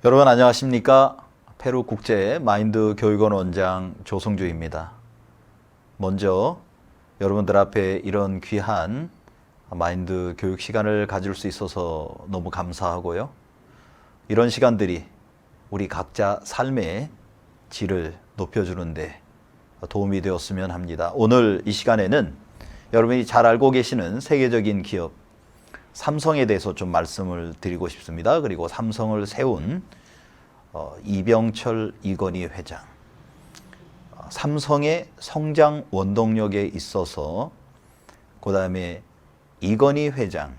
여러분 안녕하십니까? 페루 국제 마인드 교육원 원장 조성주입니다. 먼저 여러분들 앞에 이런 귀한 마인드 교육 시간을 가질 수 있어서 너무 감사하고요. 이런 시간들이 우리 각자 삶의 질을 높여주는데 도움이 되었으면 합니다. 오늘 이 시간에는 여러분이 잘 알고 계시는 세계적인 기업 삼성에 대해서 좀 말씀을 드리고 싶습니다. 그리고 삼성을 세운 이병철 이건희 회장, 삼성의 성장 원동력에 있어서 그 다음에 이건희 회장,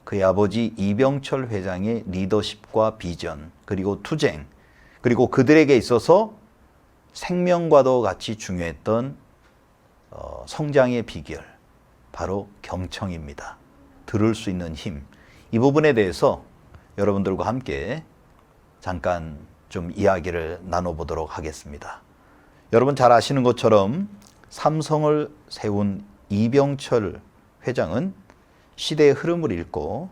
그의 아버지 이병철 회장의 리더십과 비전, 그리고 투쟁, 그리고 그들에게 있어서 생명과도 같이 중요했던 성장의 비결, 바로 경청입니다. 들을 수 있는 힘, 이 부분에 대해서 여러분들과 함께 잠깐 좀 이야기를 나눠보도록 하겠습니다. 여러분 잘 아시는 것처럼 삼성을 세운 이병철 회장은 시대의 흐름을 읽고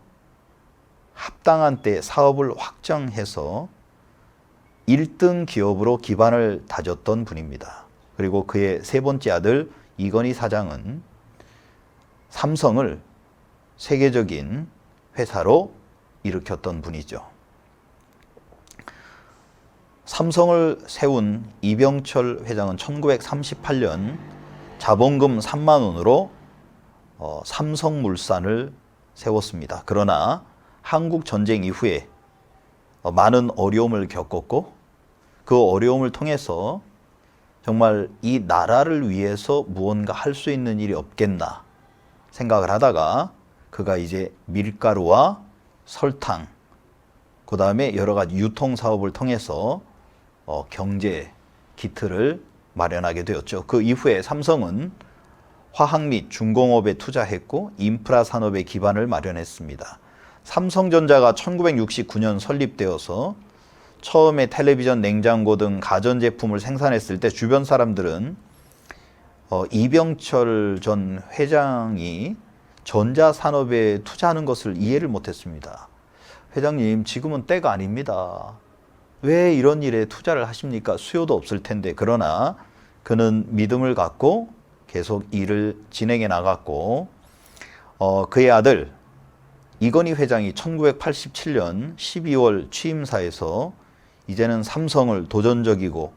합당한 때 사업을 확장해서 1등 기업으로 기반을 다졌던 분입니다. 그리고 그의 세 번째 아들 이건희 사장은 삼성을 세계적인 회사로 일으켰던 분이죠. 삼성을 세운 이병철 회장은 1938년 자본금 3만 원으로 삼성물산을 세웠습니다. 그러나 한국 전쟁 이후에 많은 어려움을 겪었고 그 어려움을 통해서 정말 이 나라를 위해서 무언가 할 수 있는 일이 없겠나 생각을 하다가 그가 이제 밀가루와 설탕, 그 다음에 여러 가지 유통 사업을 통해서 경제 기틀을 마련하게 되었죠. 그 이후에 삼성은 화학 및 중공업에 투자했고 인프라 산업의 기반을 마련했습니다. 삼성전자가 1969년 설립되어서 처음에 텔레비전, 냉장고 등 가전제품을 생산했을 때 주변 사람들은 이병철 전 회장이 전자산업에 투자하는 것을 이해를 못했습니다. 회장님, 지금은 때가 아닙니다. 왜 이런 일에 투자를 하십니까? 수요도 없을 텐데. 그러나 그는 믿음을 갖고 계속 일을 진행해 나갔고 그의 아들 이건희 회장이 1987년 12월 취임사에서 이제는 삼성을 도전적이고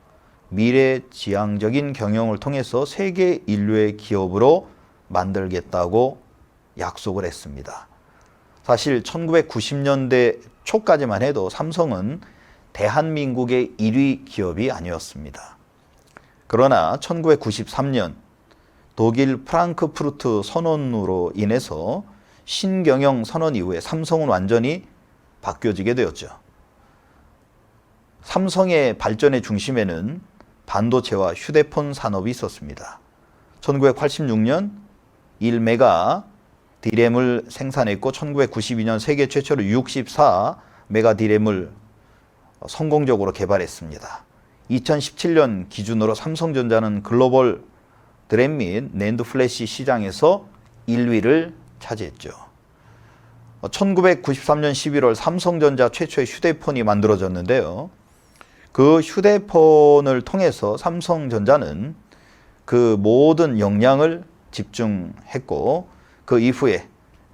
미래지향적인 경영을 통해서 세계 인류의 기업으로 만들겠다고 약속을 했습니다. 사실 1990년대 초까지만 해도 삼성은 대한민국의 1위 기업이 아니었습니다. 그러나 1993년 독일 프랑크푸르트 선언으로 인해서 신경영 선언 이후에 삼성은 완전히 바뀌어지게 되었죠. 삼성의 발전의 중심에는 반도체와 휴대폰 산업이 있었습니다. 1986년 1메가 D램을 생산했고 1992년 세계 최초로 64메가 D램을 성공적으로 개발했습니다. 2017년 기준으로 삼성전자는 글로벌 드램 및 낸드 플래시 시장에서 1위를 차지했죠. 1993년 11월 삼성전자 최초의 휴대폰이 만들어졌는데요. 그 휴대폰을 통해서 삼성전자는 그 모든 역량을 집중했고 그 이후에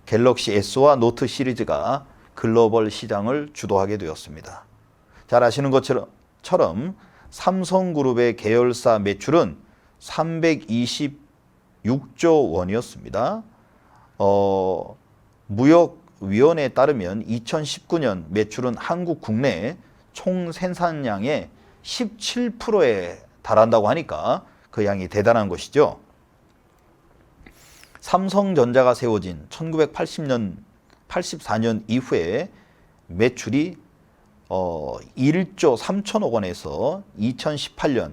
갤럭시 S와 노트 시리즈가 글로벌 시장을 주도하게 되었습니다. 잘 아시는 것처럼 삼성그룹의 계열사 매출은 326조 원이었습니다. 무역위원회에 따르면 2019년 매출은 한국 국내 총 생산량의 17%에 달한다고 하니까 그 양이 대단한 것이죠. 삼성전자가 세워진 1980년, 84년 이후에 매출이 1조 3천억 원에서 2018년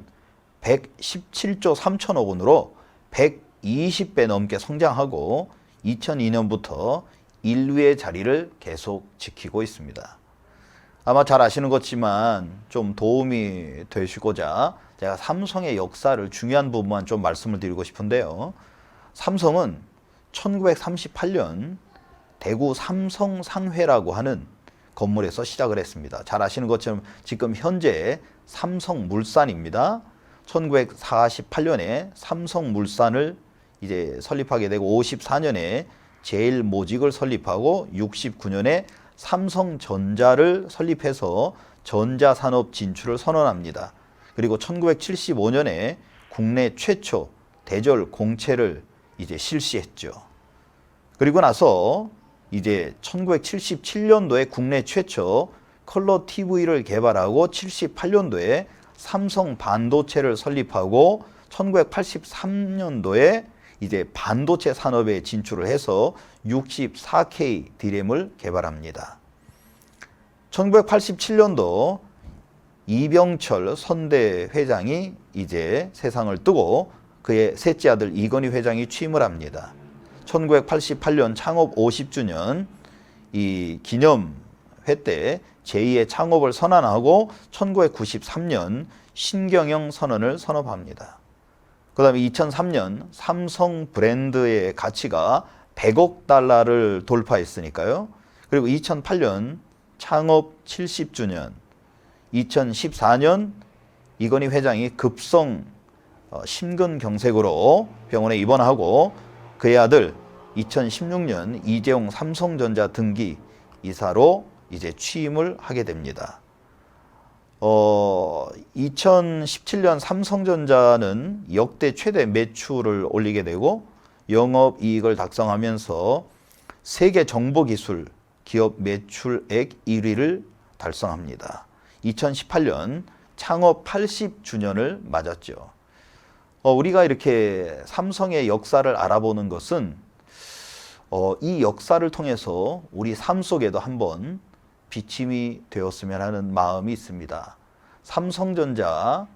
117조 3천억 원으로 120배 넘게 성장하고 2002년부터 1위의 자리를 계속 지키고 있습니다. 아마 잘 아시는 것지만 좀 도움이 되시고자 제가 삼성의 역사를 중요한 부분만 좀 말씀을 드리고 싶은데요. 삼성은 1938년 대구 삼성상회라고 하는 건물에서 시작을 했습니다. 잘 아시는 것처럼 지금 현재 삼성물산입니다. 1948년에 삼성물산을 이제 설립하게 되고 54년에 제일모직을 설립하고 69년에 삼성전자를 설립해서 전자산업 진출을 선언합니다. 그리고 1975년에 국내 최초 대절 공채를 이제 실시했죠. 그리고 나서 이제 1977년도에 국내 최초 컬러 TV를 개발하고 78년도에 삼성 반도체를 설립하고 1983년도에 이제 반도체 산업에 진출을 해서 64K D램을 개발합니다. 1987년도 이병철 선대 회장이 이제 세상을 뜨고 그의 셋째 아들 이건희 회장이 취임을 합니다. 1988년 창업 50주년 이 기념회 때 제2의 창업을 선언하고 1993년 신경영 선언을 선언합니다. 그 다음에 2003년 삼성 브랜드의 가치가 100억 달러를 돌파했으니까요. 그리고 2008년 창업 70주년, 2014년 이건희 회장이 급성 심근경색으로 병원에 입원하고 그의 아들 2016년 이재용 삼성전자 등기 이사로 이제 취임을 하게 됩니다. 2017년 삼성전자는 역대 최대 매출을 올리게 되고 영업이익을 달성하면서 세계 정보기술 기업 매출액 1위를 달성합니다. 2018년 창업 80주년을 맞았죠. 우리가 이렇게 삼성의 역사를 알아보는 것은 이 역사를 통해서 우리 삶 속에도 한번 비침이 되었으면 하는 마음이 있습니다. 삼성전자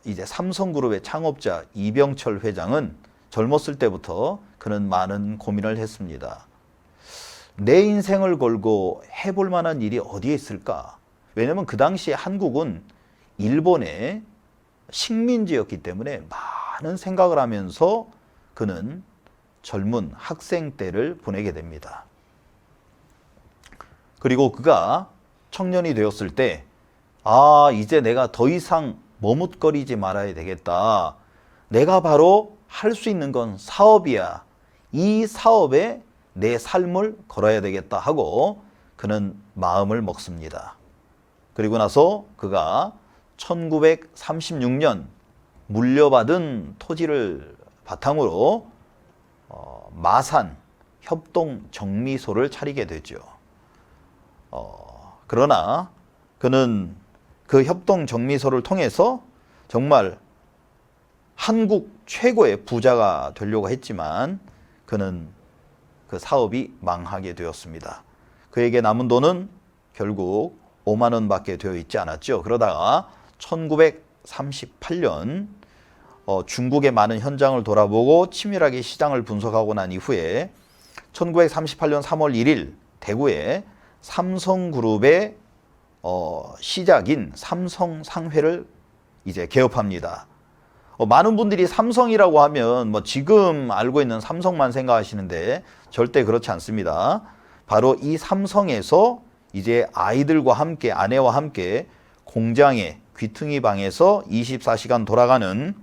이제 삼성그룹의 창업자 이병철 회장은 젊었을 때부터 그는 많은 고민을 했습니다. 내 인생을 걸고 해볼 만한 일이 어디에 있을까? 왜냐하면 그 당시에 한국은 일본의 식민지였기 때문에 많은 생각을 하면서 그는 젊은 학생 때를 보내게 됩니다. 그리고 그가 청년이 되었을 때 이제 내가 더 이상 머뭇거리지 말아야 되겠다. 내가 바로 할 수 있는 건 사업이야. 이 사업에 내 삶을 걸어야 되겠다 하고 그는 마음을 먹습니다. 그리고 나서 그가 1936년 물려받은 토지를 바탕으로 마산 협동정미소를 차리게 되죠. 그러나 그는 그 협동정미소를 통해서 정말 한국 최고의 부자가 되려고 했지만 그는 그 사업이 망하게 되었습니다. 그에게 남은 돈은 결국 5만 원밖에 되어 있지 않았죠. 그러다가 1938년 중국의 많은 현장을 돌아보고 치밀하게 시장을 분석하고 난 이후에 1938년 3월 1일 대구에 삼성그룹의 시작인 삼성상회를 이제 개업합니다. 많은 분들이 삼성이라고 하면 지금 알고 있는 삼성만 생각하시는데 절대 그렇지 않습니다. 바로 이 삼성에서 이제 아이들과 함께 아내와 함께 공장에 귀퉁이 방에서 24시간 돌아가는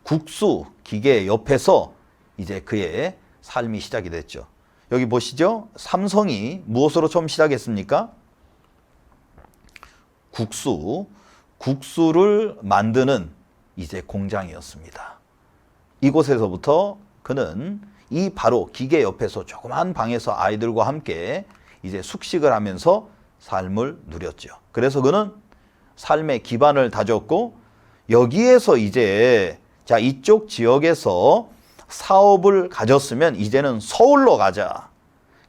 국수 기계 옆에서 이제 그의 삶이 시작이 됐죠. 여기 보시죠. 삼성이 무엇으로 처음 시작했습니까? 국수를 만드는 이제 공장이었습니다. 이곳에서부터 그는 이 바로 기계 옆에서 조그만 방에서 아이들과 함께 이제 숙식을 하면서 삶을 누렸죠. 그래서 그는 삶의 기반을 다졌고 여기에서 이제 이쪽 지역에서 사업을 가졌으면 이제는 서울로 가자.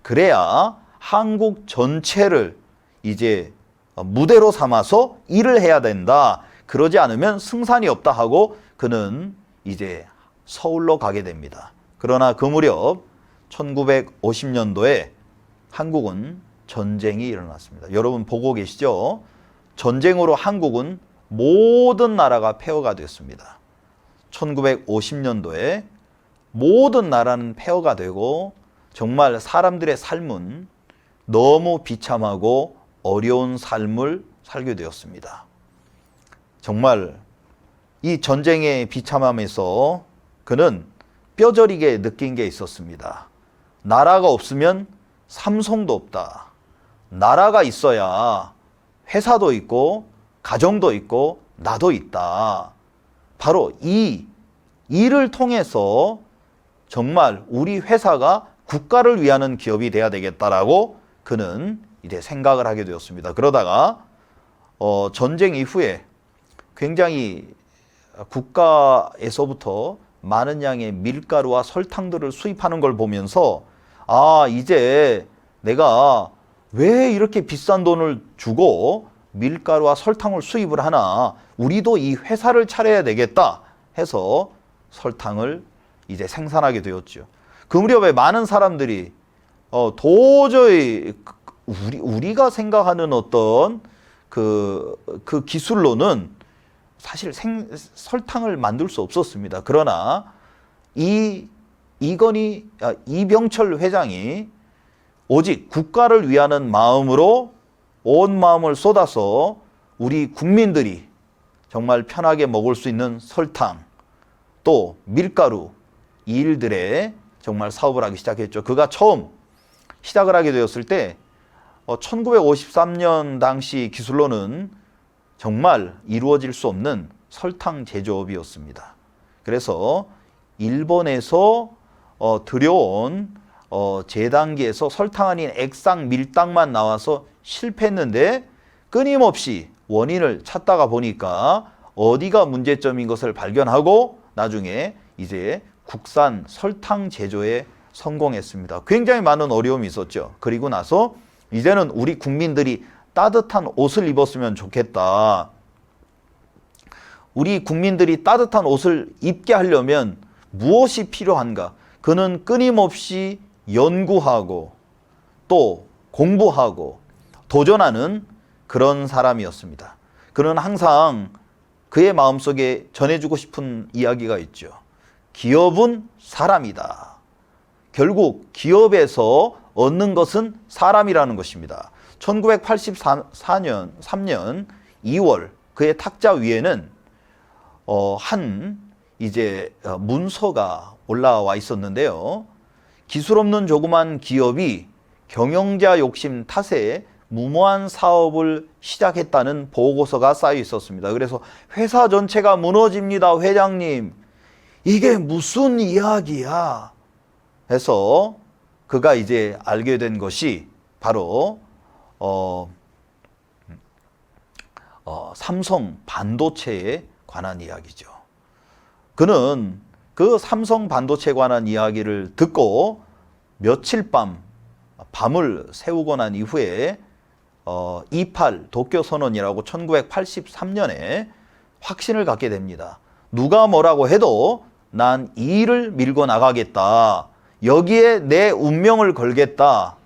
그래야 한국 전체를 이제 무대로 삼아서 일을 해야 된다. 그러지 않으면 승산이 없다 하고 그는 이제 서울로 가게 됩니다. 그러나 그 무렵 1950년도에 한국은 전쟁이 일어났습니다. 여러분 보고 계시죠? 전쟁으로 한국은 모든 나라가 폐허가 됐습니다. 1950년도에 모든 나라는 폐허가 되고 정말 사람들의 삶은 너무 비참하고 어려운 삶을 살게 되었습니다. 정말 이 전쟁의 비참함에서 그는 뼈저리게 느낀 게 있었습니다. 나라가 없으면 삼성도 없다. 나라가 있어야 회사도 있고 가정도 있고 나도 있다. 바로 이 일을 통해서 정말 우리 회사가 국가를 위하는 기업이 돼야 되겠다라고 그는 이제 생각을 하게 되었습니다. 그러다가 전쟁 이후에 굉장히 국가에서부터 많은 양의 밀가루와 설탕들을 수입하는 걸 보면서 이제 내가 왜 이렇게 비싼 돈을 주고 밀가루와 설탕을 수입을 하나, 우리도 이 회사를 차려야 되겠다 해서 설탕을 이제 생산하게 되었죠. 그 무렵에 많은 사람들이 도저히 우리가 생각하는 어떤 그 기술로는 사실 설탕을 만들 수 없었습니다. 그러나 이병철 회장이 오직 국가를 위하는 마음으로 온 마음을 쏟아서 우리 국민들이 정말 편하게 먹을 수 있는 설탕, 또 밀가루, 이 일들에 정말 사업을 하기 시작했죠. 그가 처음 시작을 하게 되었을 때 1953년 당시 기술로는 정말 이루어질 수 없는 설탕 제조업이었습니다. 그래서 일본에서 들여온 제단기에서 설탕 아닌 액상 밀당만 나와서 실패했는데, 끊임없이 원인을 찾다가 보니까 어디가 문제점인 것을 발견하고 나중에 이제 국산 설탕 제조에 성공했습니다. 굉장히 많은 어려움이 있었죠. 그리고 나서 이제는 우리 국민들이 따뜻한 옷을 입었으면 좋겠다. 우리 국민들이 따뜻한 옷을 입게 하려면 무엇이 필요한가? 그는 끊임없이 연구하고 또 공부하고 도전하는 그런 사람이었습니다. 그는 항상 그의 마음속에 전해주고 싶은 이야기가 있죠. 기업은 사람이다. 결국 기업에서 얻는 것은 사람이라는 것입니다. 1983년 2월 그의 탁자 위에는 이제 문서가 올라와 있었는데요. 기술 없는 조그만 기업이 경영자 욕심 탓에 무모한 사업을 시작했다는 보고서가 쌓여 있었습니다. 그래서 회사 전체가 무너집니다, 회장님. 이게 무슨 이야기야? 해서 그가 이제 알게 된 것이 바로 삼성 반도체에 관한 이야기죠. 그는 그 삼성 반도체에 관한 이야기를 듣고 며칠 밤을 새우고 난 이후에 28 도쿄 선언이라고 1983년에 확신을 갖게 됩니다. 누가 뭐라고 해도 난 이 일을 밀고 나가겠다. 여기에 내 운명을 걸겠다.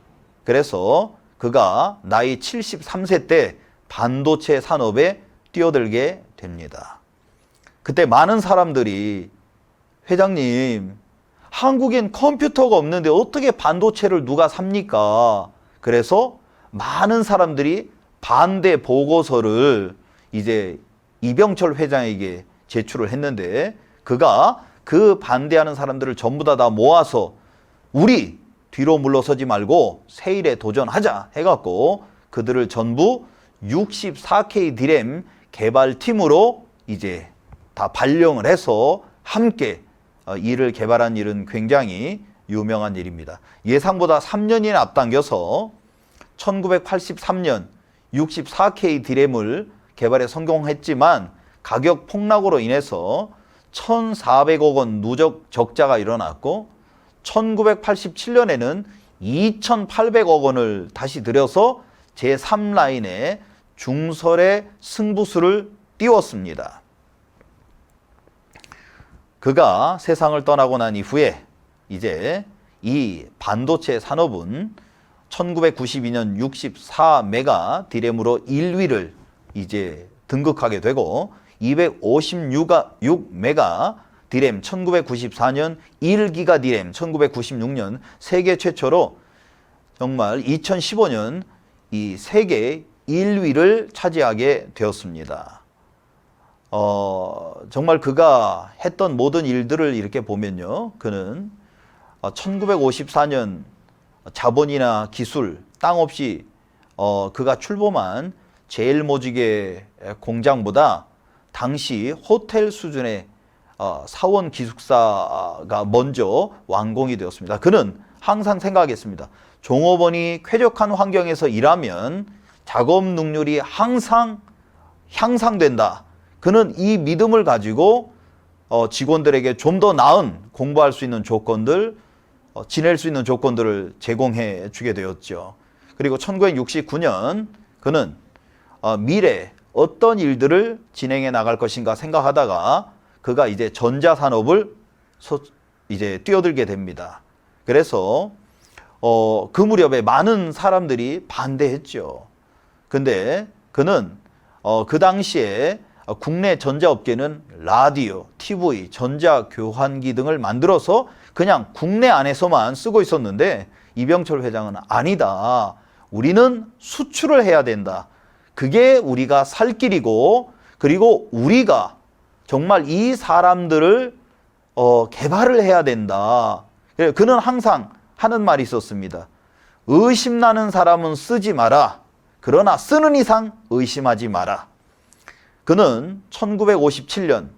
그래서 그가 나이 73세 때 반도체 산업에 뛰어들게 됩니다. 그때 많은 사람들이 회장님, 한국엔 컴퓨터가 없는데 어떻게 반도체를 누가 삽니까? 그래서 많은 사람들이 반대 보고서를 이제 이병철 회장에게 제출을 했는데, 그가 그 반대하는 사람들을 전부 다 모아서 우리 뒤로 물러서지 말고 새 일에 도전하자 해갖고 그들을 전부 64K 디램 개발팀으로 이제 다 발령을 해서 함께 이를 개발한 일은 굉장히 유명한 일입니다. 예상보다 3년이나 앞당겨서 1983년 64K 디램을 개발에 성공했지만 가격 폭락으로 인해서 1,400억 원 누적 적자가 일어났고 1987년에는 2,800억 원을 다시 들여서 제3라인의 중설의 승부수를 띄웠습니다. 그가 세상을 떠나고 난 이후에 이제 이 반도체 산업은 1992년 64메가 디램으로 1위를 이제 등극하게 되고 256메가 디램 1994년 1기가 디램 1996년 세계 최초로 정말 2015년 이 세계 1위를 차지하게 되었습니다. 정말 그가 했던 모든 일들을 이렇게 보면요. 그는 1954년 자본이나 기술, 땅 없이 그가 출범한 제일모직의 공장보다 당시 호텔 수준의 사원 기숙사가 먼저 완공이 되었습니다. 그는 항상 생각했습니다. 종업원이 쾌적한 환경에서 일하면 작업 능률이 항상 향상된다. 그는 이 믿음을 가지고 직원들에게 좀 더 나은 공부할 수 있는 조건들, 지낼 수 있는 조건들을 제공해 주게 되었죠. 그리고 1969년 그는 미래 어떤 일들을 진행해 나갈 것인가 생각하다가 그가 이제 전자산업을 이제 뛰어들게 됩니다. 그래서 그 무렵에 많은 사람들이 반대했죠. 근데 그는 그 당시에 국내 전자업계는 라디오, TV, 전자교환기 등을 만들어서 그냥 국내 안에서만 쓰고 있었는데 이병철 회장은 아니다. 우리는 수출을 해야 된다. 그게 우리가 살 길이고 그리고 우리가 정말 이 사람들을 개발을 해야 된다. 그는 항상 하는 말이 있었습니다. 의심나는 사람은 쓰지 마라. 그러나 쓰는 이상 의심하지 마라. 그는 1957년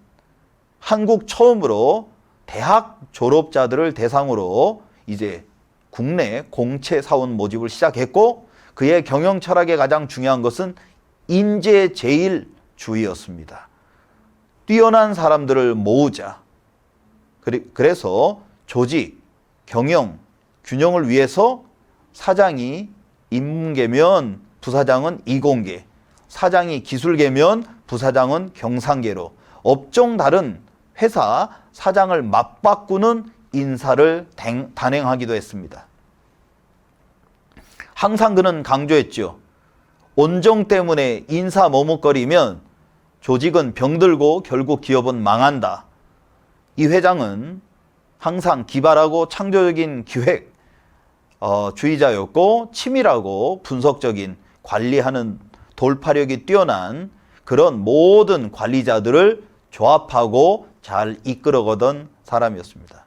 한국 처음으로 대학 졸업자들을 대상으로 이제 국내 공채 사원 모집을 시작했고 그의 경영 철학에 가장 중요한 것은 인재제일주의였습니다. 뛰어난 사람들을 모으자. 그래서 조직, 경영, 균형을 위해서 사장이 인문계면 부사장은 이공계, 사장이 기술계면 부사장은 경상계로 업종 다른 회사 사장을 맞바꾸는 인사를 단행하기도 했습니다. 항상 그는 강조했죠. 온정 때문에 인사 머뭇거리면 조직은 병들고 결국 기업은 망한다. 이 회장은 항상 기발하고 창조적인 기획 주의자였고 치밀하고 분석적인 관리하는 돌파력이 뛰어난 그런 모든 관리자들을 조합하고 잘 이끌어가던 사람이었습니다.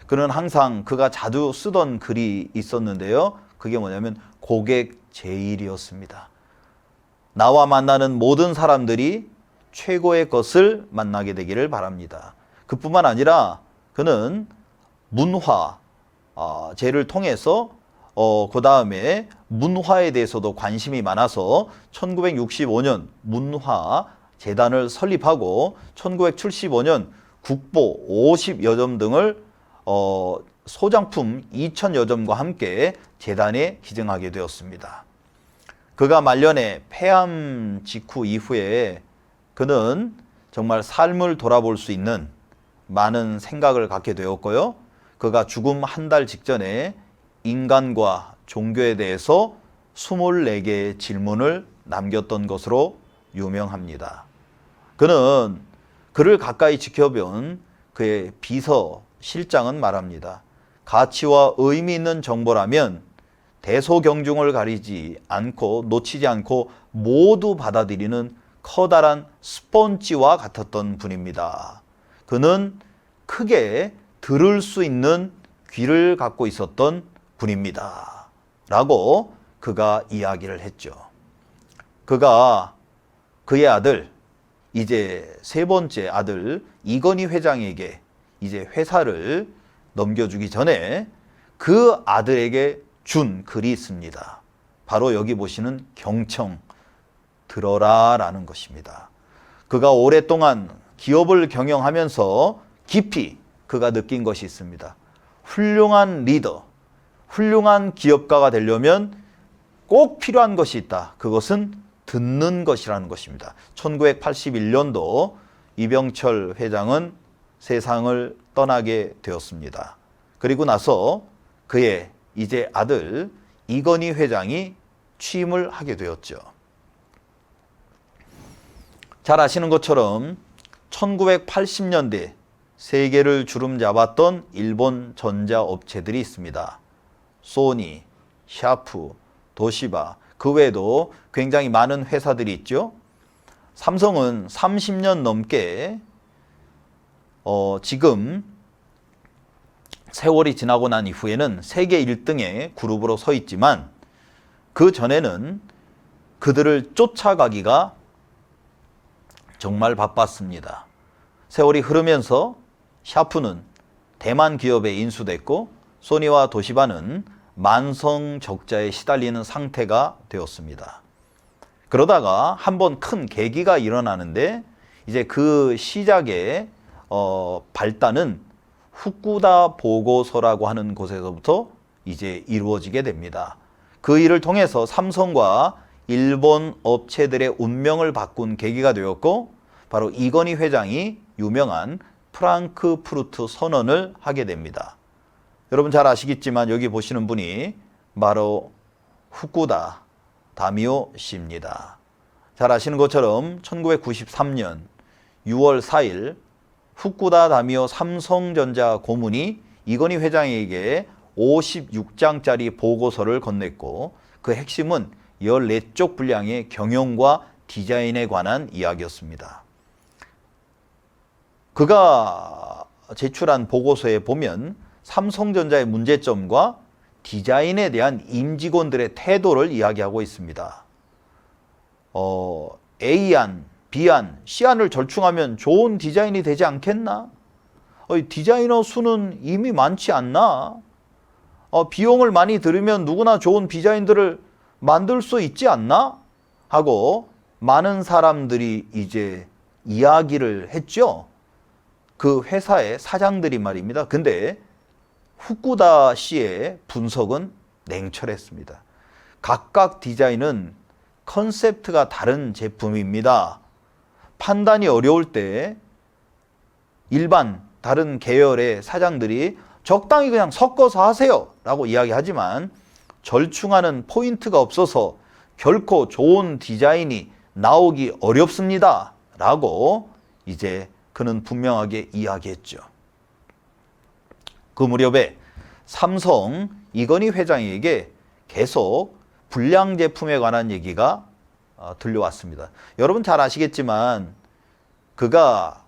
그는 항상 그가 자주 쓰던 글이 있었는데요. 그게 뭐냐면 고객 제일이었습니다. 나와 만나는 모든 사람들이 최고의 것을 만나게 되기를 바랍니다. 그뿐만 아니라 그는 문화재를 통해서 그 다음에 문화에 대해서도 관심이 많아서 1965년 문화재단을 설립하고 1975년 국보 50여 점 등을 소장품 2,000여 점과 함께 재단에 기증하게 되었습니다. 그가 말년에 폐암 직후 이후에 그는 정말 삶을 돌아볼 수 있는 많은 생각을 갖게 되었고요. 그가 죽음 한 달 직전에 인간과 종교에 대해서 24개의 질문을 남겼던 것으로 유명합니다. 그는 그를 가까이 지켜본 그의 비서실장은 말합니다. 가치와 의미 있는 정보라면 대소경중을 가리지 않고 놓치지 않고 모두 받아들이는 커다란 스펀지와 같았던 분입니다. 그는 크게 들을 수 있는 귀를 갖고 있었던 분입니다. 라고 그가 이야기를 했죠. 그가 그의 아들, 이제 세 번째 아들 이건희 회장에게 이제 회사를 넘겨주기 전에 그 아들에게 준 글이 있습니다. 바로 여기 보시는 경청, 들어라 라는 것입니다. 그가 오랫동안 기업을 경영하면서 깊이 그가 느낀 것이 있습니다. 훌륭한 리더, 훌륭한 기업가가 되려면 꼭 필요한 것이 있다. 그것은 듣는 것이라는 것입니다. 1981년도 이병철 회장은 세상을 떠나게 되었습니다. 그리고 나서 그의 이제 아들 이건희 회장이 취임을 하게 되었죠. 잘 아시는 것처럼 1980년대 세계를 주름잡았던 일본 전자업체들이 있습니다. 소니, 샤프, 도시바, 그 외에도 굉장히 많은 회사들이 있죠. 삼성은 30년 넘게 지금 세월이 지나고 난 이후에는 세계 1등의 그룹으로 서 있지만 그 전에는 그들을 쫓아가기가 정말 바빴습니다. 세월이 흐르면서 샤프는 대만 기업에 인수됐고 소니와 도시바는 만성 적자에 시달리는 상태가 되었습니다. 그러다가 한번 큰 계기가 일어나는데 이제 그 시작의 발단은 후쿠다 보고서라고 하는 곳에서부터 이제 이루어지게 됩니다. 그 일을 통해서 삼성과 일본 업체들의 운명을 바꾼 계기가 되었고 바로 이건희 회장이 유명한 프랑크푸르트 선언을 하게 됩니다. 여러분 잘 아시겠지만 여기 보시는 분이 바로 후쿠다 다미오 씨입니다. 잘 아시는 것처럼 1993년 6월 4일 후쿠다 다미오 삼성전자 고문이 이건희 회장에게 56장짜리 보고서를 건넸고 그 핵심은 14쪽 분량의 경영과 디자인에 관한 이야기였습니다. 그가 제출한 보고서에 보면 삼성전자의 문제점과 디자인에 대한 임직원들의 태도를 이야기하고 있습니다. A안, B안, C안을 절충하면 좋은 디자인이 되지 않겠나? 디자이너 수는 이미 많지 않나? 비용을 많이 들이면 누구나 좋은 디자인들을 만들 수 있지 않나? 하고 많은 사람들이 이제 이야기를 했죠. 그 회사의 사장들이 말입니다. 근데 후쿠다 씨의 분석은 냉철했습니다. 각각 디자인은 컨셉트가 다른 제품입니다. 판단이 어려울 때 일반 다른 계열의 사장들이 적당히 그냥 섞어서 하세요 라고 이야기하지만 절충하는 포인트가 없어서 결코 좋은 디자인이 나오기 어렵습니다 라고 이제 그는 분명하게 이야기했죠. 그 무렵에 삼성 이건희 회장에게 계속 불량 제품에 관한 얘기가 들려왔습니다. 여러분 잘 아시겠지만 그가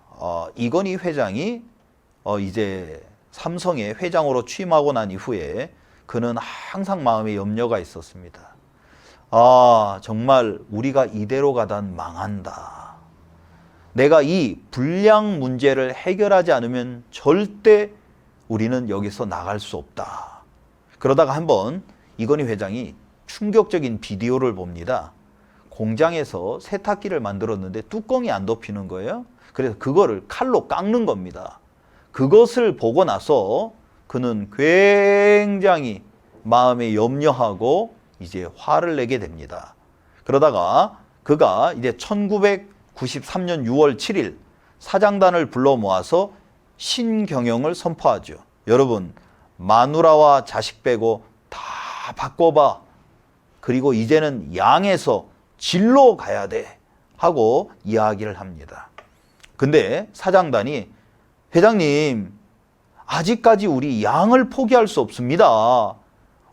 이건희 회장이 이제 삼성의 회장으로 취임하고 난 이후에 그는 항상 마음에 염려가 있었습니다. 정말 우리가 이대로 가단 망한다. 내가 이 불량 문제를 해결하지 않으면 절대 우리는 여기서 나갈 수 없다. 그러다가 한번 이건희 회장이 충격적인 비디오를 봅니다. 공장에서 세탁기를 만들었는데 뚜껑이 안 덮이는 거예요. 그래서 그거를 칼로 깎는 겁니다. 그것을 보고 나서 그는 굉장히 마음에 염려하고 이제 화를 내게 됩니다. 그러다가 그가 이제 1993년 6월 7일 사장단을 불러 모아서 신경영을 선포하죠. 여러분, 마누라와 자식 빼고 다 바꿔봐. 그리고 이제는 양에서 질로 가야 돼. 하고 이야기를 합니다. 근데 사장단이 회장님, 아직까지 우리 양을 포기할 수 없습니다.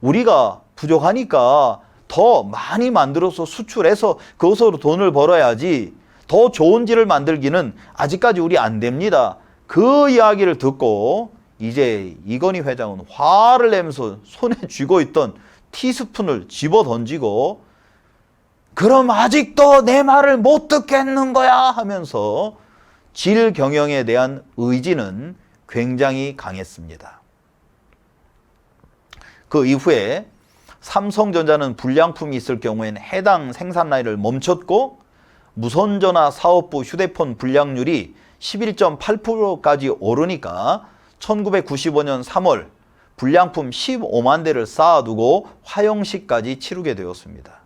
우리가 부족하니까 더 많이 만들어서 수출해서 그것으로 돈을 벌어야지 더 좋은 질을 만들기는 아직까지 우리 안 됩니다. 그 이야기를 듣고 이제 이건희 회장은 화를 내면서 손에 쥐고 있던 티스푼을 집어 던지고 그럼 아직도 내 말을 못 듣겠는 거야 하면서 질 경영에 대한 의지는 굉장히 강했습니다. 그 이후에 삼성전자는 불량품이 있을 경우에는 해당 생산 라인을 멈췄고 무선전화 사업부 휴대폰 불량률이 11.8%까지 오르니까 1995년 3월 불량품 15만 대를 쌓아두고 화형식까지 치르게 되었습니다.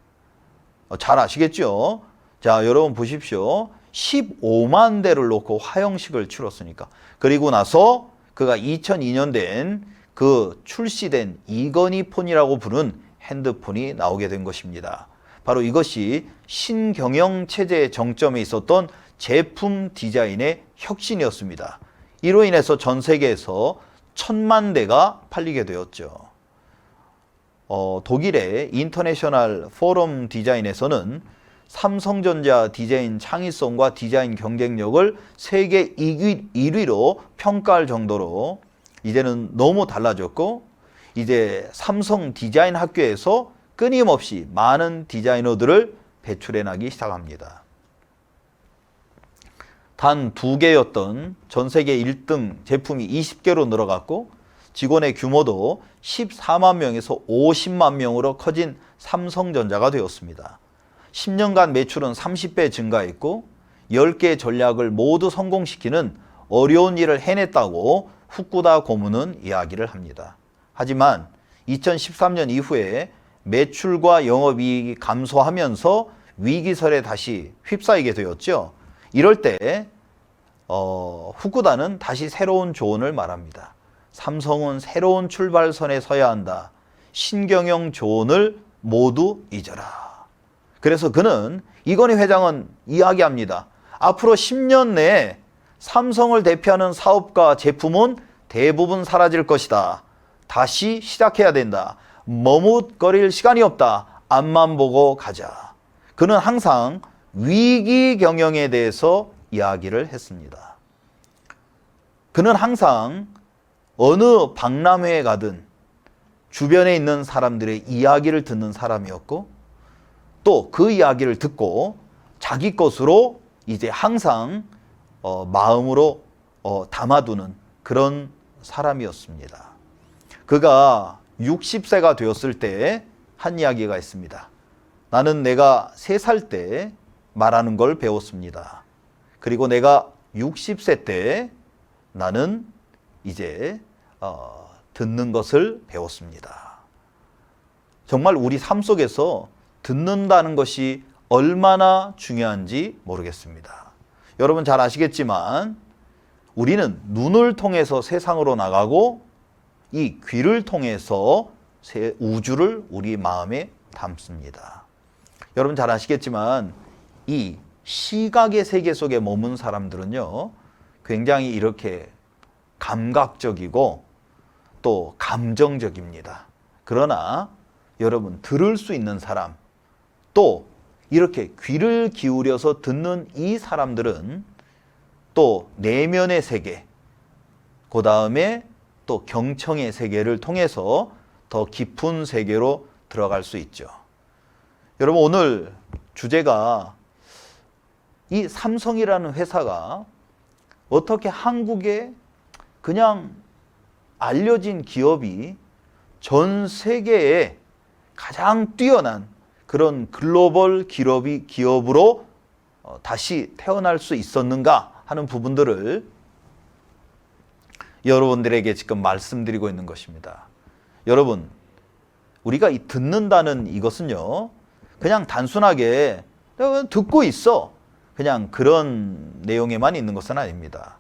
잘 아시겠죠? 자, 여러분 보십시오. 15만 대를 놓고 화형식을 치렀으니까. 그리고 나서 그가 2002년 된 그 출시된 이건희 폰이라고 부른 핸드폰이 나오게 된 것입니다. 바로 이것이 신경영 체제의 정점에 있었던 제품 디자인의 혁신이었습니다. 이로 인해서 전 세계에서 1000만 대가 팔리게 되었죠. 독일의 인터내셔널 포럼 디자인에서는 삼성전자 디자인 창의성과 디자인 경쟁력을 세계 1위로 평가할 정도로 이제는 너무 달라졌고, 이제 삼성 디자인 학교에서 끊임없이 많은 디자이너들을 배출해 나기 시작합니다. 단 2개였던 전 세계 1등 제품이 20개로 늘어갔고, 직원의 규모도 14만 명에서 50만 명으로 커진 삼성전자가 되었습니다. 10년간 매출은 30배 증가했고 10개의 전략을 모두 성공시키는 어려운 일을 해냈다고 후쿠다 고문은 이야기를 합니다. 하지만 2013년 이후에 매출과 영업이익이 감소하면서 위기설에 다시 휩싸이게 되었죠. 이럴 때 후쿠다는 다시 새로운 조언을 말합니다. 삼성은 새로운 출발선에 서야 한다. 신경영 조언을 모두 잊어라. 그래서 그는 이건희 회장은 이야기합니다. 앞으로 10년 내에 삼성을 대표하는 사업과 제품은 대부분 사라질 것이다. 다시 시작해야 된다. 머뭇거릴 시간이 없다. 앞만 보고 가자. 그는 항상 위기 경영에 대해서 이야기를 했습니다. 그는 항상 어느 박람회에 가든 주변에 있는 사람들의 이야기를 듣는 사람이었고, 또 그 이야기를 듣고 자기 것으로 이제 항상 마음으로 담아두는 그런 사람이었습니다. 그가 60세가 되었을 때 한 이야기가 있습니다. 나는 내가 3살 때 말하는 걸 배웠습니다. 그리고 내가 60세 때 나는 이제 듣는 것을 배웠습니다. 정말 우리 삶 속에서 듣는다는 것이 얼마나 중요한지 모르겠습니다. 여러분 잘 아시겠지만 우리는 눈을 통해서 세상으로 나가고 이 귀를 통해서 우주를 우리 마음에 담습니다. 여러분 잘 아시겠지만 이 시각의 세계 속에 머문 사람들은요, 굉장히 이렇게 감각적이고 또 감정적입니다. 그러나 여러분 들을 수 있는 사람, 또 이렇게 귀를 기울여서 듣는 이 사람들은 또 내면의 세계, 그 다음에 또 경청의 세계를 통해서 더 깊은 세계로 들어갈 수 있죠. 여러분 오늘 주제가 이 삼성이라는 회사가 어떻게 한국에 그냥 알려진 기업이 전 세계에 가장 뛰어난 그런 글로벌 기업으로 다시 태어날 수 있었는가 하는 부분들을 여러분들에게 지금 말씀드리고 있는 것입니다. 여러분, 우리가 이 듣는다는 이것은요, 그냥 단순하게 듣고 있어, 그냥 그런 내용에만 있는 것은 아닙니다.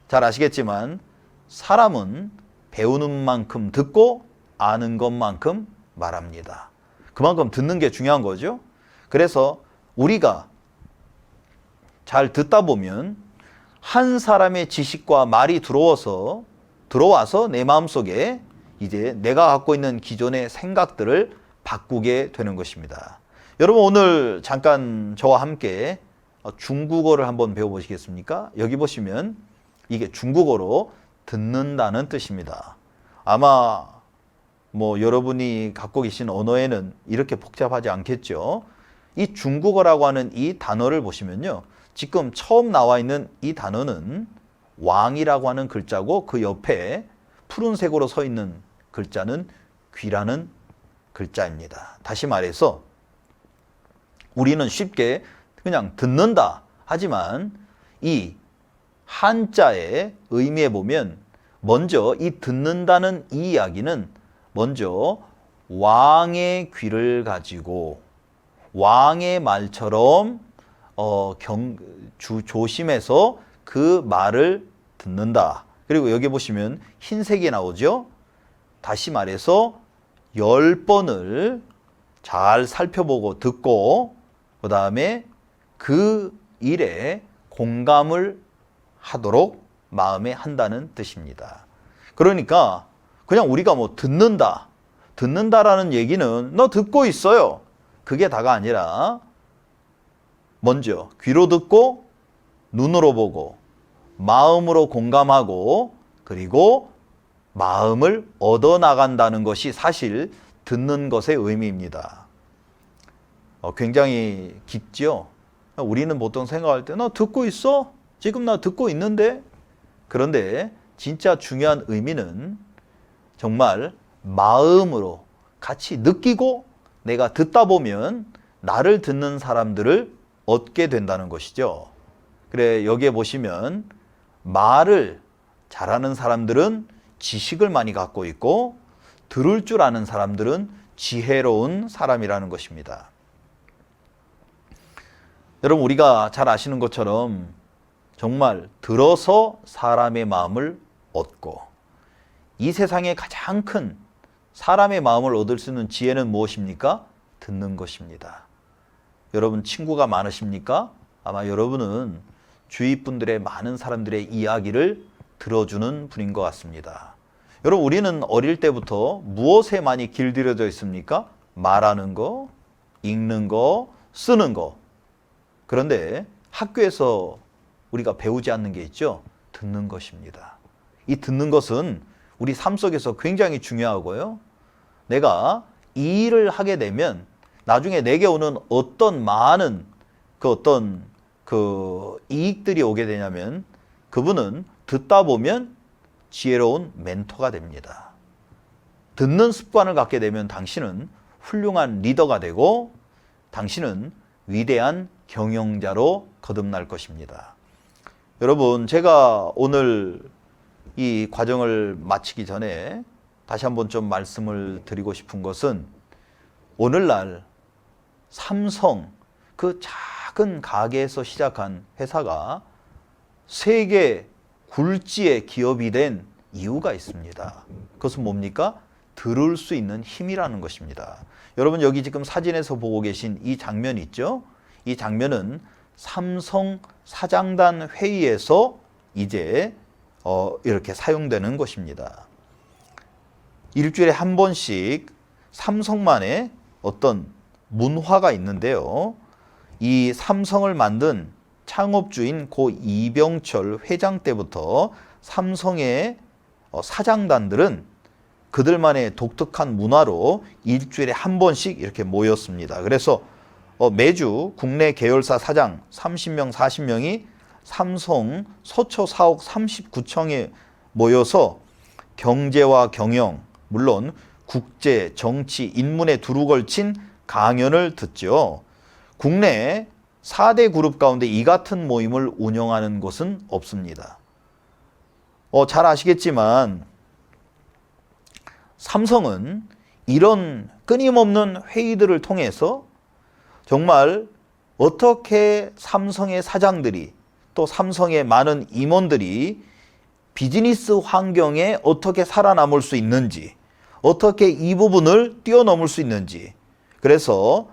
잘 아시겠지만 사람은 배우는 만큼 듣고 아는 것만큼 말합니다. 그만큼 듣는 게 중요한 거죠. 그래서 우리가 잘 듣다 보면 한 사람의 지식과 말이 들어와서 내 마음속에 이제 내가 갖고 있는 기존의 생각들을 바꾸게 되는 것입니다. 여러분 오늘 잠깐 저와 함께 중국어를 한번 배워보시겠습니까? 여기 보시면 이게 중국어로 듣는다는 뜻입니다. 아마 여러분이 갖고 계신 언어에는 이렇게 복잡하지 않겠죠. 이 중국어라고 하는 이 단어를 보시면요, 지금 처음 나와 있는 이 단어는 왕이라고 하는 글자고 그 옆에 푸른색으로 서 있는 글자는 귀라는 글자입니다. 다시 말해서 우리는 쉽게 그냥 듣는다 하지만 이 한자의 의미에 보면 먼저 이 듣는다는 이 이야기는 먼저 왕의 귀를 가지고 왕의 말처럼 조심해서 그 말을 듣는다. 그리고 여기 보시면 흰색이 나오죠. 다시 말해서 10번을 잘 살펴보고 듣고 그 다음에 그 일에 공감을 하도록 마음에 한다는 뜻입니다. 그러니까 그냥 우리가 듣는다. 듣는다라는 얘기는 너 듣고 있어요. 그게 다가 아니라 먼저 귀로 듣고 눈으로 보고 마음으로 공감하고 그리고 마음을 얻어나간다는 것이 사실 듣는 것의 의미입니다. 굉장히 깊죠? 우리는 보통 생각할 때 너 듣고 있어? 지금 나 듣고 있는데? 그런데 진짜 중요한 의미는 정말 마음으로 같이 느끼고 내가 듣다 보면 나를 듣는 사람들을 얻게 된다는 것이죠. 그래, 여기에 보시면 말을 잘하는 사람들은 지식을 많이 갖고 있고 들을 줄 아는 사람들은 지혜로운 사람이라는 것입니다. 여러분, 우리가 잘 아시는 것처럼 정말 들어서 사람의 마음을 얻고 이 세상에 가장 큰 사람의 마음을 얻을 수 있는 지혜는 무엇입니까? 듣는 것입니다. 여러분 친구가 많으십니까? 아마 여러분은 주위 분들의 많은 사람들의 이야기를 들어주는 분인 것 같습니다. 여러분 우리는 어릴 때부터 무엇에 많이 길들여져 있습니까? 말하는 거, 읽는 거, 쓰는 거. 그런데 학교에서 우리가 배우지 않는 게 있죠? 듣는 것입니다. 이 듣는 것은 우리 삶 속에서 굉장히 중요하고요. 내가 이 일을 하게 되면 나중에 내게 오는 어떤 많은 이익들이 오게 되냐면 그분은 듣다 보면 지혜로운 멘토가 됩니다. 듣는 습관을 갖게 되면 당신은 훌륭한 리더가 되고 당신은 위대한 경영자로 거듭날 것입니다. 여러분, 제가 오늘 이 과정을 마치기 전에 다시 한번 좀 말씀을 드리고 싶은 것은 오늘날 삼성, 그 작은 가게에서 시작한 회사가 세계 굴지의 기업이 된 이유가 있습니다. 그것은 뭡니까? 들을 수 있는 힘이라는 것입니다. 여러분 여기 지금 사진에서 보고 계신 이 장면 있죠? 이 장면은 삼성 사장단 회의에서 이제 이렇게 사용되는 것입니다. 일주일에 한 번씩 삼성만의 어떤 문화가 있는데요. 이 삼성을 만든 창업주인 고 이병철 회장 때부터 삼성의 사장단들은 그들만의 독특한 문화로 일주일에 한 번씩 이렇게 모였습니다. 그래서 매주 국내 계열사 사장 30명, 40명이 삼성 서초 사옥 39층에 모여서 경제와 경영, 물론 국제, 정치, 인문에 두루 걸친 강연을 듣죠. 국내 4대 그룹 가운데 이 같은 모임을 운영하는 곳은 없습니다. 잘 아시겠지만 삼성은 이런 끊임없는 회의들을 통해서 정말 어떻게 삼성의 사장들이 또 삼성의 많은 임원들이 비즈니스 환경에 어떻게 살아남을 수 있는지, 어떻게 이 부분을 뛰어넘을 수 있는지, 그래서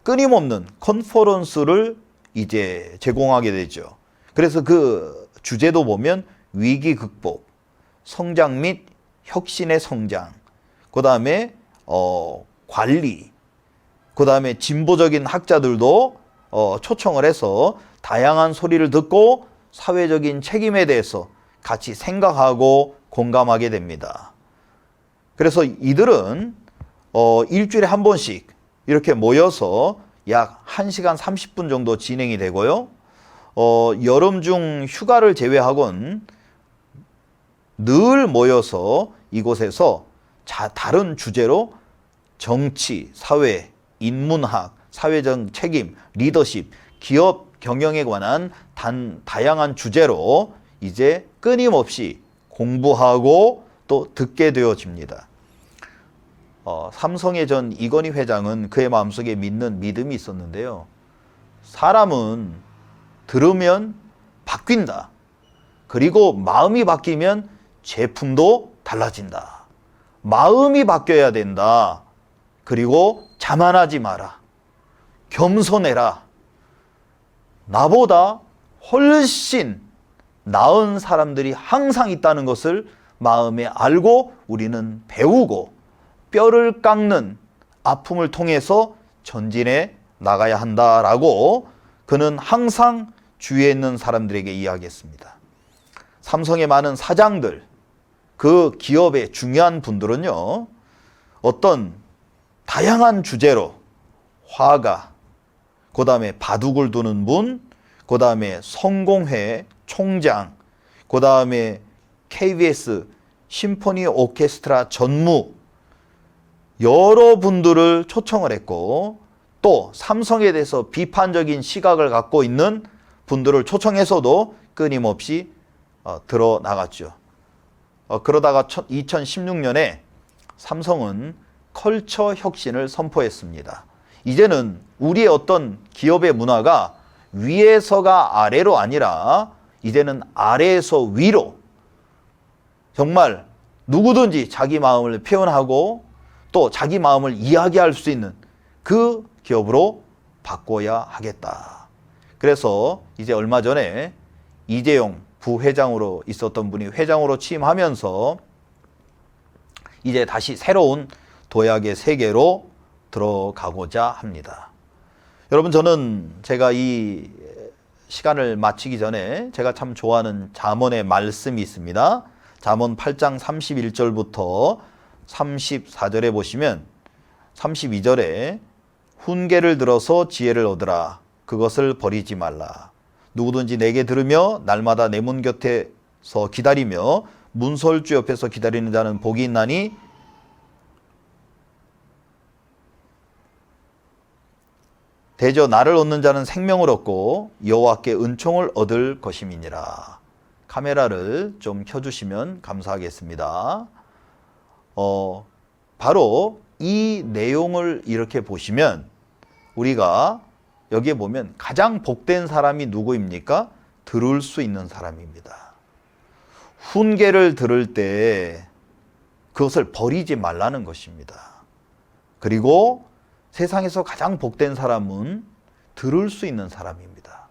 끊임없는 컨퍼런스를 이제 제공하게 되죠. 그래서 그 주제도 보면 위기 극복, 성장 및 혁신의 성장, 그 다음에 관리, 그 다음에 진보적인 학자들도 초청을 해서 다양한 소리를 듣고 사회적인 책임에 대해서 같이 생각하고 공감하게 됩니다. 그래서 이들은 일주일에 한 번씩 이렇게 모여서 약 1시간 30분 정도 진행이 되고요. 여름 중 휴가를 제외하곤 늘 모여서 이곳에서 다른 주제로 정치, 사회, 인문학, 사회적 책임, 리더십, 기업 경영에 관한 다양한 주제로 이제 끊임없이 공부하고 또 듣게 되어집니다. 삼성의 전 이건희 회장은 그의 마음속에 믿는 믿음이 있었는데요. 사람은 들으면 바뀐다. 그리고 마음이 바뀌면 제품도 달라진다. 마음이 바뀌어야 된다. 그리고 자만하지 마라. 겸손해라. 나보다 훨씬 나은 사람들이 항상 있다는 것을 마음에 알고 우리는 배우고 뼈를 깎는 아픔을 통해서 전진해 나가야 한다라고 그는 항상 주위에 있는 사람들에게 이야기했습니다. 삼성의 많은 사장들, 그 기업의 중요한 분들은요, 어떤 다양한 주제로 화가, 그 다음에 바둑을 두는 분, 그 다음에 성공회 총장, 그 다음에 KBS 심포니 오케스트라 전무, 여러 분들을 초청을 했고, 또 삼성에 대해서 비판적인 시각을 갖고 있는 분들을 초청해서도 끊임없이 드러나갔죠. 그러다가 2016년에 삼성은 컬처 혁신을 선포했습니다. 이제는 우리의 어떤 기업의 문화가 위에서가 아래로 아니라 이제는 아래에서 위로 정말 누구든지 자기 마음을 표현하고 또 자기 마음을 이야기할 수 있는 그 기업으로 바꿔야 하겠다. 그래서 이제 얼마 전에 이재용 부회장으로 있었던 분이 회장으로 취임하면서 이제 다시 새로운 도약의 세계로 들어가고자 합니다. 여러분, 저는 제가 이 시간을 마치기 전에 제가 참 좋아하는 잠언의 말씀이 있습니다. 잠언 8장 31절부터 34절에 보시면 32절에 훈계를 들어서 지혜를 얻으라. 그것을 버리지 말라. 누구든지 내게 들으며 날마다 내 문 곁에서 기다리며 문설주 옆에서 기다리는 자는 복이 있나니 대저 나를 얻는 자는 생명을 얻고 여호와께 은총을 얻을 것임이니라. 카메라를 좀 켜주시면 감사하겠습니다. 바로 이 내용을 이렇게 보시면 우리가 여기에 보면 가장 복된 사람이 누구입니까? 들을 수 있는 사람입니다. 훈계를 들을 때 그것을 버리지 말라는 것입니다. 그리고 세상에서 가장 복된 사람은 들을 수 있는 사람입니다.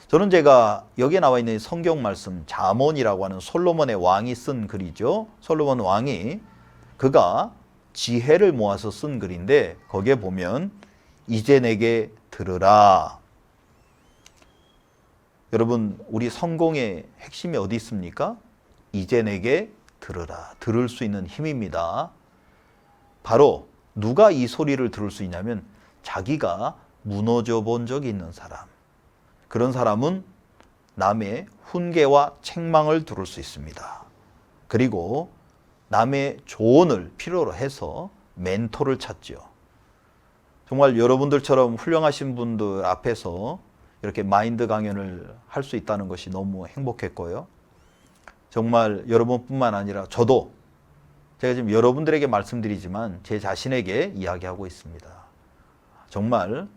저는 제가 여기에 나와 있는 성경 말씀 잠언이라고 하는 솔로몬의 왕이 쓴 글이죠. 솔로몬 왕이 그가 지혜를 모아서 쓴 글인데 거기에 보면 이제 내게 들으라. 여러분, 우리 성공의 핵심이 어디 있습니까? 이제 내게 들으라. 들을 수 있는 힘입니다. 바로 누가 이 소리를 들을 수 있냐면 자기가 무너져 본 적이 있는 사람. 그런 사람은 남의 훈계와 책망을 들을 수 있습니다. 그리고 남의 조언을 필요로 해서 멘토를 찾죠. 정말 여러분들처럼 훌륭하신 분들 앞에서 이렇게 마인드 강연을 할 수 있다는 것이 너무 행복했고요. 정말 여러분뿐만 아니라 저도 제가 지금 여러분들에게 말씀드리지만 제 자신에게 이야기하고 있습니다. 정말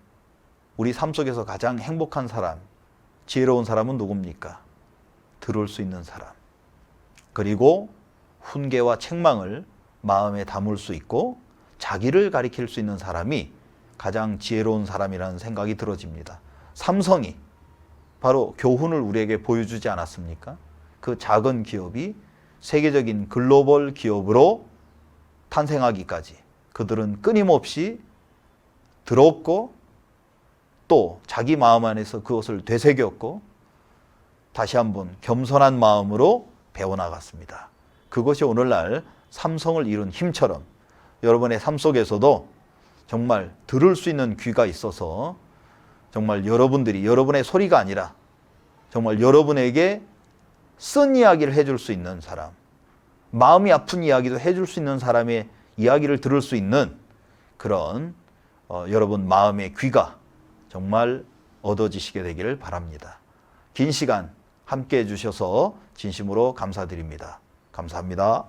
우리 삶 속에서 가장 행복한 사람, 지혜로운 사람은 누굽니까? 들을 수 있는 사람. 그리고 훈계와 책망을 마음에 담을 수 있고 자기를 가리킬 수 있는 사람이 가장 지혜로운 사람이라는 생각이 들어집니다. 삼성이 바로 교훈을 우리에게 보여주지 않았습니까? 그 작은 기업이 세계적인 글로벌 기업으로 탄생하기까지 그들은 끊임없이 들었고 또 자기 마음 안에서 그것을 되새겼고 다시 한번 겸손한 마음으로 배워나갔습니다. 그것이 오늘날 삼성을 이룬 힘처럼 여러분의 삶 속에서도 정말 들을 수 있는 귀가 있어서 정말 여러분들이 여러분의 소리가 아니라 정말 여러분에게 쓴 이야기를 해줄 수 있는 사람, 마음이 아픈 이야기도 해줄 수 있는 사람의 이야기를 들을 수 있는 그런 여러분 마음의 귀가 정말 얻어지시게 되기를 바랍니다. 긴 시간 함께 해주셔서 진심으로 감사드립니다. 감사합니다.